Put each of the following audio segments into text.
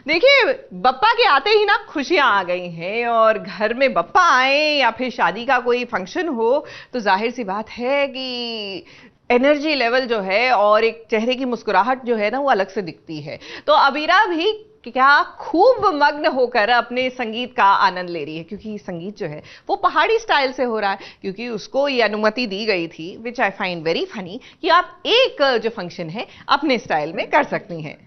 देखिए, बप्पा के आते ही ना खुशियां आ गई हैं, और घर में बप्पा आए या फिर शादी का कोई फंक्शन हो तो जाहिर सी बात है कि एनर्जी लेवल जो है और एक चेहरे की मुस्कुराहट जो है ना वो अलग से दिखती है। तो अबीरा भी क्या खूब मग्न होकर अपने संगीत का आनंद ले रही है, क्योंकि संगीत जो है वो पहाड़ी स्टाइल से हो रहा है, क्योंकि उसको ये अनुमति दी गई थी, विच आई फाइंड वेरी फनी, कि आप एक जो फंक्शन है अपने स्टाइल में कर सकती हैं।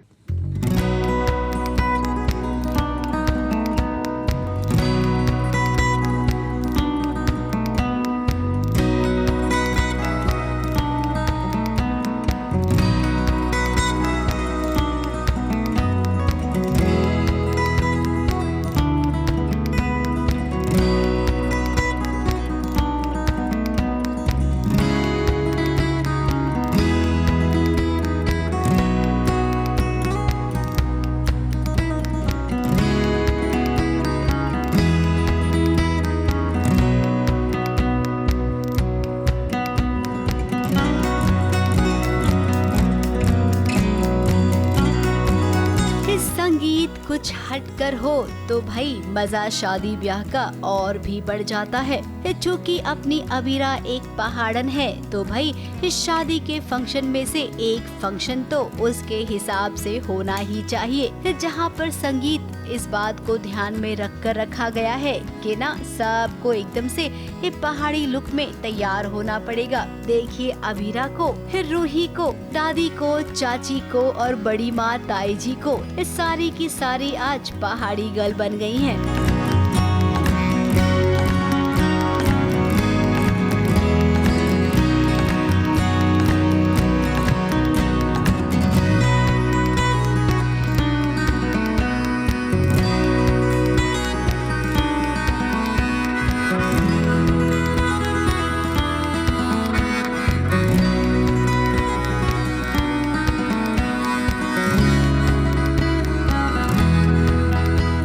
संगीत कुछ हटकर हो तो भाई मजा शादी ब्याह का और भी बढ़ जाता है। चूँकि अपनी अबीरा एक पहाड़न है तो भाई इस शादी के फंक्शन में से एक फंक्शन तो उसके हिसाब से होना ही चाहिए, जहाँ पर संगीत इस बात को ध्यान में रखकर रखा गया है कि ना सबको एकदम से ये पहाड़ी लुक में तैयार होना पड़ेगा। देखिए अबीरा को, फिर रूही को, दादी को, चाची को और बड़ी माँ ताई जी को, इस सारी की सारी आज पहाड़ी गर्ल बन गई हैं।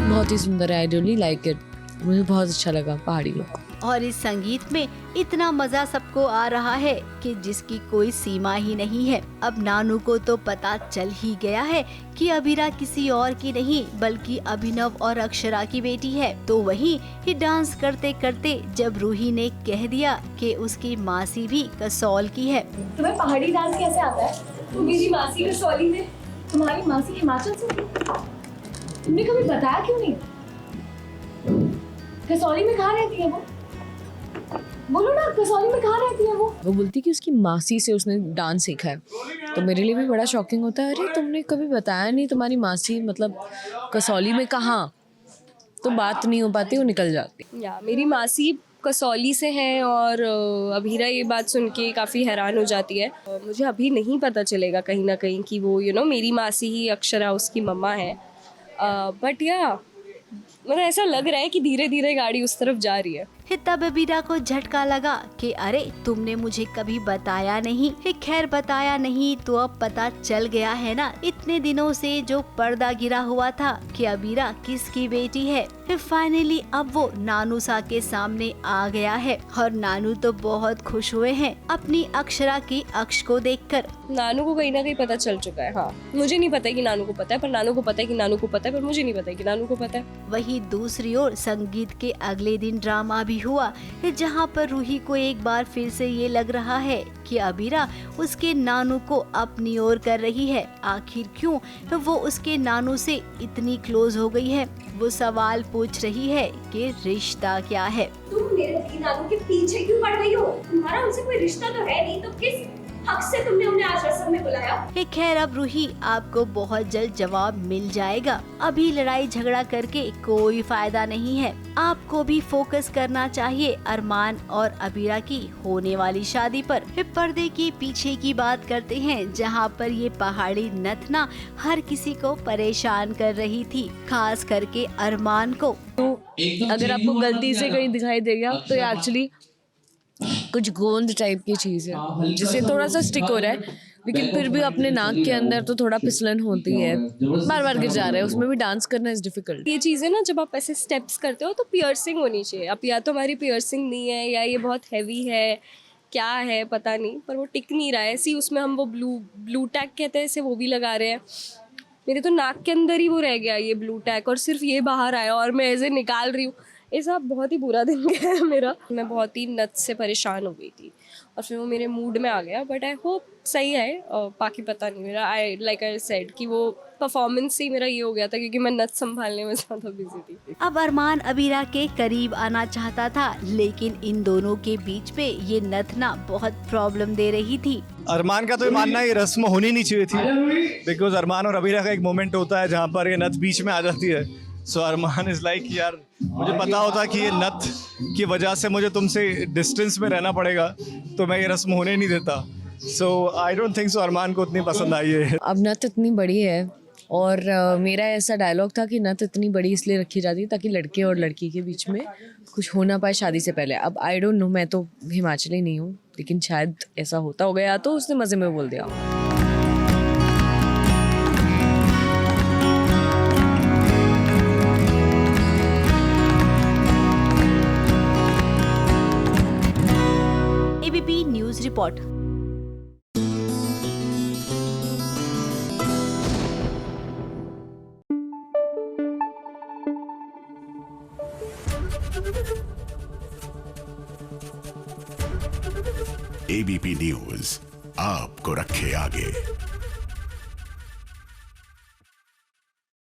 बहुत ही सुंदर है। I really like it. मुझे बहुत अच्छा लगा पहाड़ी लुक। और इस संगीत में इतना मजा सबको आ रहा है कि जिसकी कोई सीमा ही नहीं है। अब नानू को तो पता चल ही गया है कि अबीरा किसी और की नहीं बल्कि अभिनव और अक्षरा की बेटी है। तो वहीं ही डांस करते करते जब रूही ने कह दिया कि उसकी मासी भी कसौल की है। तुम्हें पहाड़ी डांस कैसे आता है? तो मेरी मासी कसौली में, तुम्हारी मासी हिमाचल से थी। तुमने कभी बताया क्यों नहीं? कसौली में कहाँ रहती है वो? बोलो ना, कसौली में कहाँ रहती है वो? वो बोलती कि उसकी मासी से उसने डांस सीखा है। तो मेरे लिए भी बड़ा शॉकिंग होता है, अरे तुमने कभी बताया नहीं तुम्हारी मासी मतलब कसौली में कहाँ। तो बात नहीं हो पाती, वो निकल जाती। या मेरी मासी कसौली से हैं और अबीरा ये बात सुन के काफ़ी हैरान हो जाती है। मुझे अभी नहीं पता चलेगा कहीं ना कहीं कि वो मेरी मासी ही अक्षरा उसकी मम्मा है। बट या मतलब ऐसा लग रहा है कि धीरे धीरे गाड़ी उस तरफ जा रही है। तब अबीरा को झटका लगा कि अरे तुमने मुझे कभी बताया नहीं। खैर बताया नहीं तो अब पता चल गया है ना। इतने दिनों से जो पर्दा गिरा हुआ था कि अबीरा किसकी बेटी है, फाइनली अब वो नानू सा के सामने आ गया है। और नानू तो बहुत खुश हुए हैं अपनी अक्षरा की अक्ष को देखकर। नानू को कहीं ना कहीं पता चल चुका है। हाँ, मुझे नहीं पता है कि नानू को पता है, पर नानू को पता है कि नानू को पता है, पर मुझे नहीं पता है कि नानू को पता है। वहीं दूसरी ओर संगीत के अगले दिन ड्रामा भी हुआ, जहां पर रूही को एक बार फिर से ये लग रहा है कि अबीरा उसके नानू को अपनी ओर कर रही है। आखिर क्यों वो उसके नानू से इतनी क्लोज हो गई है? वो सवाल पूछ रही है कि रिश्ता क्या है। तुम मेरे नानू के पीछे क्यों पड़ रही हो? तुम्हारा उनसे कोई रिश्ता तो है नहीं, तो किस हक से तुमने उन्हें आज रस्म में बुलाया? खैर अब रूही आपको बहुत जल्द जवाब मिल जाएगा। अभी लड़ाई झगड़ा करके कोई फायदा नहीं है। आपको भी फोकस करना चाहिए अरमान और अबीरा की होने वाली शादी पर। पर्दे के पीछे की बात करते हैं, जहां पर ये पहाड़ी नथ ना हर किसी को परेशान कर रही थी, खास करके अरमान को। तो अगर आपको गलती से कहीं दिखाई दे गया तो एक्चुअली कुछ गोंद टाइप की चीज़ है जिससे थोड़ा सा स्टिक हो रहा है, लेकिन फिर भी अपने नाक के अंदर तो थोड़ा फिसलन होती है। बार बार गिर जा रहा है, उसमें भी डांस करना इज डिफिकल्ट। ये चीज़ें ना जब आप ऐसे स्टेप्स करते हो तो पियर्सिंग होनी चाहिए। अब या तो हमारी पियर्सिंग नहीं है या ये बहुत हैवी है, क्या है पता नहीं, पर वो टिक नहीं रहा है। सी उसमें हम वो ब्लू टैग कहते हैं, इसे वो भी लगा रहे हैं। मेरे तो नाक के अंदर ही वो रह गया ये ब्लू टैक, और सिर्फ ये बाहर आया और मैं ऐसे निकाल रही हूँ। ऐसा बहुत ही बुरा दिन गया है मेरा। मैं बहुत ही नथ से परेशान हो गई थी और फिर वो मेरे मूड में आ गया, बट आई होप सही है। बाकी पता नहीं, मेरा आई सेड कि वो परफॉर्मेंस ही मेरा ये हो गया था क्योंकि मैं नथ संभालने में ज़्यादा बिजी थी। अब अरमान अबीरा के करीब आना चाहता था, लेकिन इन दोनों के बीच पे ये नथ ना बहुत प्रॉब्लम दे रही थी। अरमान का तो ये मानना है ये रस्म होनी नहीं चाहिए थी, बिकॉज अरमान और अबीरा का एक मोमेंट होता है जहाँ पर ये नथ बीच में आ जाती है। सो अरमान इज लाइक यार मुझे पता होता कि ये नथ की वजह से मुझे तुमसे डिस्टेंस में रहना पड़ेगा तो मैं ये रस्म होने नहीं देता। सो आई डोंट थिंक सो अरमान को उतनी पसंद आई है। अब नथ इतनी बड़ी है और मेरा ऐसा डायलॉग था कि नथ इतनी बड़ी इसलिए रखी जाती है ताकि लड़के और लड़की के बीच में कुछ हो ना पाए शादी से पहले। अब आई डोंट नो, मैं तो हिमाचली नहीं हूँ, लेकिन शायद ऐसा होता हो गया तो उसने मज़े में बोल दिया। ABP news report. ABP news आपको रखे आगे।